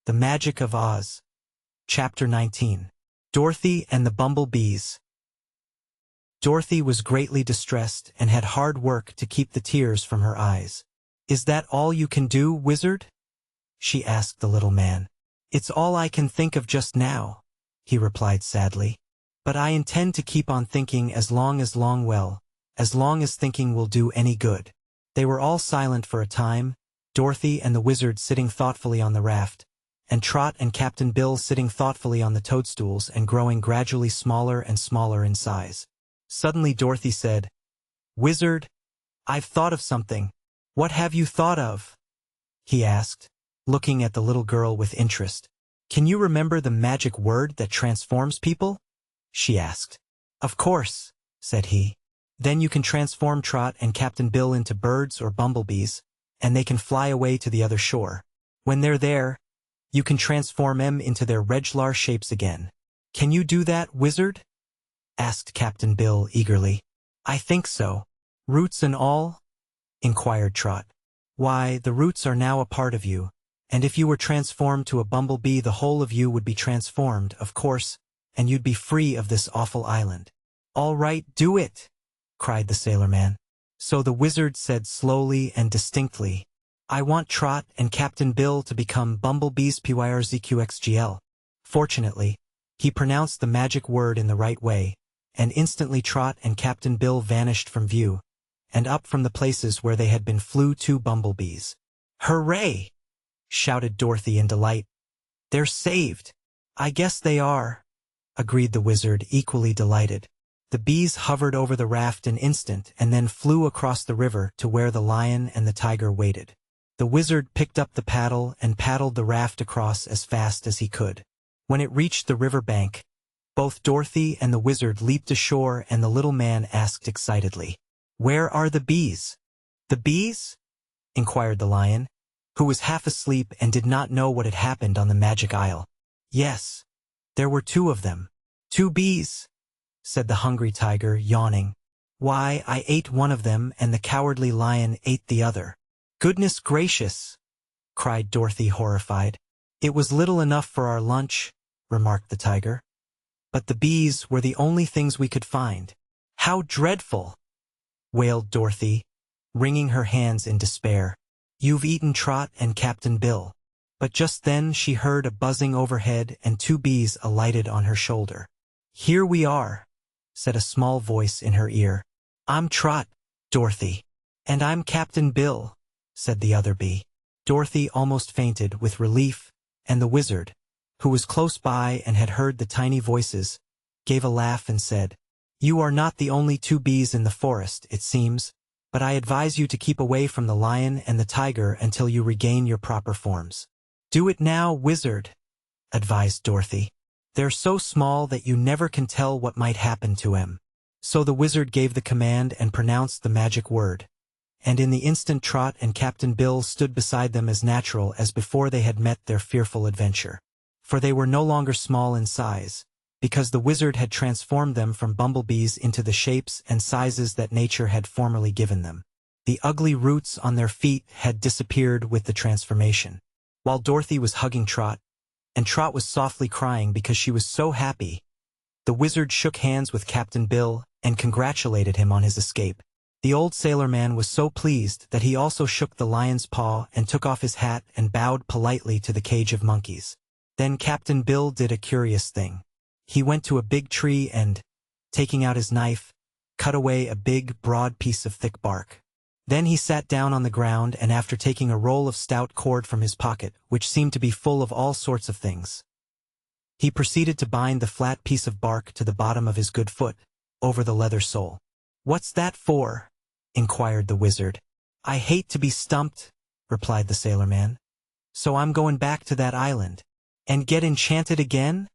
The Magic of Oz. Chapter 19. Dorothy and the Bumblebees. Dorothy was greatly distressed and had hard work to keep the tears from her eyes. "Is that all you can do, wizard?" she asked the little man. "It's all I can think of just now," he replied sadly. "But I intend to keep on thinking as long as thinking will do any good." They were all silent for a time, Dorothy and the wizard sitting thoughtfully on the raft, and Trot and Captain Bill sitting thoughtfully on the toadstools and growing gradually smaller and smaller in size. Suddenly Dorothy said, "Wizard, I've thought of something." "What have you thought of?" he asked, looking at the little girl with interest. "Can you remember the magic word that transforms people?" she asked. "Of course," said he. "Then you can transform Trot and Captain Bill into birds or bumblebees, and they can fly away to the other shore. When they're there, you can transform them into their regular shapes again. Can you do that, wizard?" asked Captain Bill eagerly. "I think so." "Roots and all?" inquired Trot. "Why, the roots are now a part of you, and if you were transformed to a bumblebee, the whole of you would be transformed, of course, and you'd be free of this awful island." "All right, do it!" cried the sailorman. So the wizard said slowly and distinctly, "I want Trot and Captain Bill to become bumblebees pyrqxgl." Fortunately, he pronounced the magic word in the right way, and instantly Trot and Captain Bill vanished from view, and up from the places where they had been flew two bumblebees. "Hooray!" shouted Dorothy in delight. "They're saved." "I guess they are," agreed the wizard, equally delighted. The bees hovered over the raft an instant and then flew across the river to where the lion and the tiger waited. The wizard picked up the paddle and paddled the raft across as fast as he could. When it reached the river bank, both Dorothy and the wizard leaped ashore, and the little man asked excitedly, "Where are the bees?" "The bees?" inquired the lion, who was half asleep and did not know what had happened on the magic isle. "Yes, there were two of them." "Two bees?" said the hungry tiger, yawning. "Why, I ate one of them and the cowardly lion ate the other." "Goodness gracious!" cried Dorothy, horrified. "It was little enough for our lunch," remarked the tiger. "But the bees were the only things we could find." "How dreadful!" wailed Dorothy, wringing her hands in despair. "You've eaten Trot and Captain Bill." But just then she heard a buzzing overhead and two bees alighted on her shoulder. "Here we are," said a small voice in her ear. "I'm Trot, Dorothy." "And I'm Captain Bill," said the other bee. Dorothy almost fainted with relief, and the wizard, who was close by and had heard the tiny voices, gave a laugh and said, "You are not the only two bees in the forest, it seems, but I advise you to keep away from the lion and the tiger until you regain your proper forms." "Do it now, wizard," advised Dorothy. "They're so small that you never can tell what might happen to them." So the wizard gave the command and pronounced the magic word, and in the instant Trot and Captain Bill stood beside them as natural as before they had met their fearful adventure. For they were no longer small in size, because the wizard had transformed them from bumblebees into the shapes and sizes that nature had formerly given them. The ugly roots on their feet had disappeared with the transformation. While Dorothy was hugging Trot, and Trot was softly crying because she was so happy, the wizard shook hands with Captain Bill and congratulated him on his escape. The old sailorman was so pleased that he also shook the lion's paw and took off his hat and bowed politely to the cage of monkeys. Then Captain Bill did a curious thing. He went to a big tree and, taking out his knife, cut away a big, broad piece of thick bark. Then he sat down on the ground and after taking a roll of stout cord from his pocket, which seemed to be full of all sorts of things, he proceeded to bind the flat piece of bark to the bottom of his good foot, over the leather sole. "What's that for?" inquired the wizard. "I hate to be stumped," replied the sailorman. "So I'm going back to that island." "And get enchanted again?"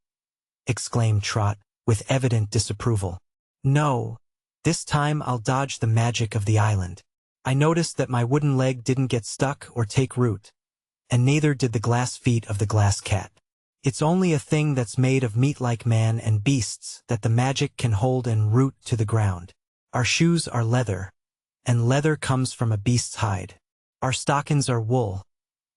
exclaimed Trot, with evident disapproval. "No, this time I'll dodge the magic of the island. I noticed that my wooden leg didn't get stuck or take root, and neither did the glass feet of the glass cat. It's only a thing that's made of meat like man and beasts that the magic can hold and root to the ground. Our shoes are leather, and leather comes from a beast's hide. Our stockings are wool,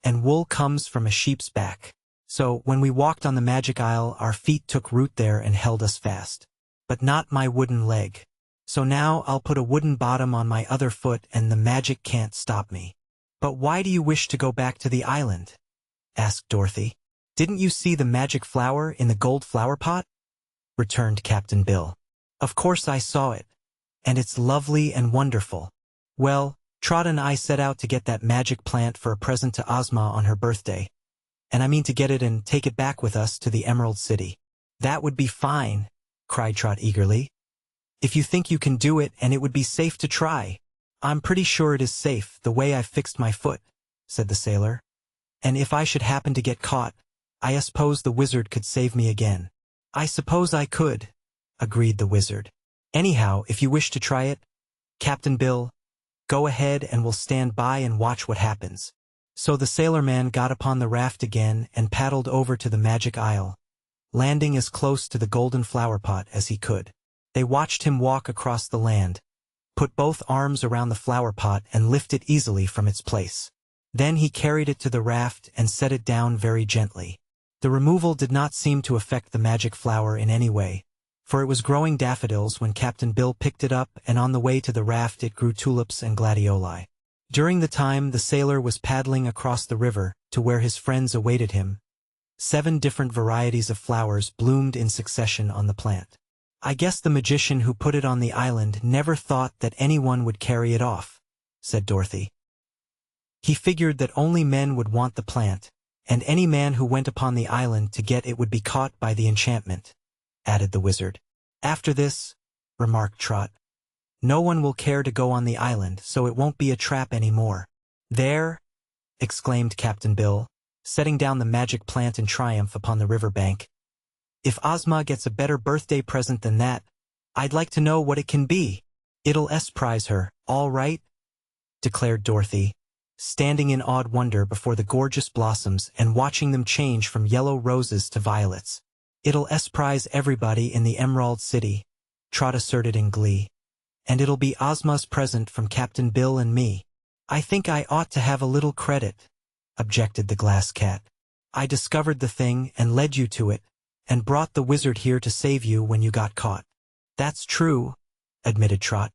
and wool comes from a sheep's back. So, when we walked on the magic isle, our feet took root there and held us fast. But not my wooden leg. So now I'll put a wooden bottom on my other foot and the magic can't stop me. But why do you wish to go back to the island? Asked Dorothy. Didn't you see the magic flower in the gold flower pot? Returned Captain Bill. Of course I saw it. And it's lovely and wonderful. Well, Trot and I set out to get that magic plant for a present to Ozma on her birthday. And I mean to get it and take it back with us to the Emerald City. That would be fine, cried Trot eagerly. If you think you can do it and it would be safe to try. I'm pretty sure it is safe, the way I've fixed my foot, said the sailor. And if I should happen to get caught, I suppose the wizard could save me again. I suppose I could, agreed the wizard. Anyhow, if you wish to try it, Captain Bill, go ahead and we'll stand by and watch what happens. So the sailor-man got upon the raft again and paddled over to the magic isle, landing as close to the golden flower pot as he could. They watched him walk across the land, put both arms around the flower pot and lift it easily from its place. Then he carried it to the raft and set it down very gently. The removal did not seem to affect the magic flower in any way, for it was growing daffodils when Captain Bill picked it up, and on the way to the raft it grew tulips and gladioli. During the time the sailor was paddling across the river to where his friends awaited him, 7 different varieties of flowers bloomed in succession on the plant. I guess the magician who put it on the island never thought that anyone would carry it off, said Dorothy. He figured that only men would want the plant, and any man who went upon the island to get it would be caught by the enchantment, added the wizard. After this, remarked Trot, no one will care to go on the island, so it won't be a trap any more. There, exclaimed Captain Bill, setting down the magic plant in triumph upon the river bank. If Ozma gets a better birthday present than that, I'd like to know what it can be. It'll surprise her, all right, declared Dorothy, standing in awed wonder before the gorgeous blossoms and watching them change from yellow roses to violets. It'll surprise everybody in the Emerald City, Trot asserted in glee. And it'll be Ozma's present from Captain Bill and me. I think I ought to have a little credit, objected the glass cat. I discovered the thing and led you to it, and brought the wizard here to save you when you got caught. That's true, admitted Trot.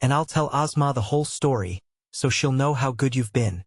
And I'll tell Ozma the whole story, so she'll know how good you've been.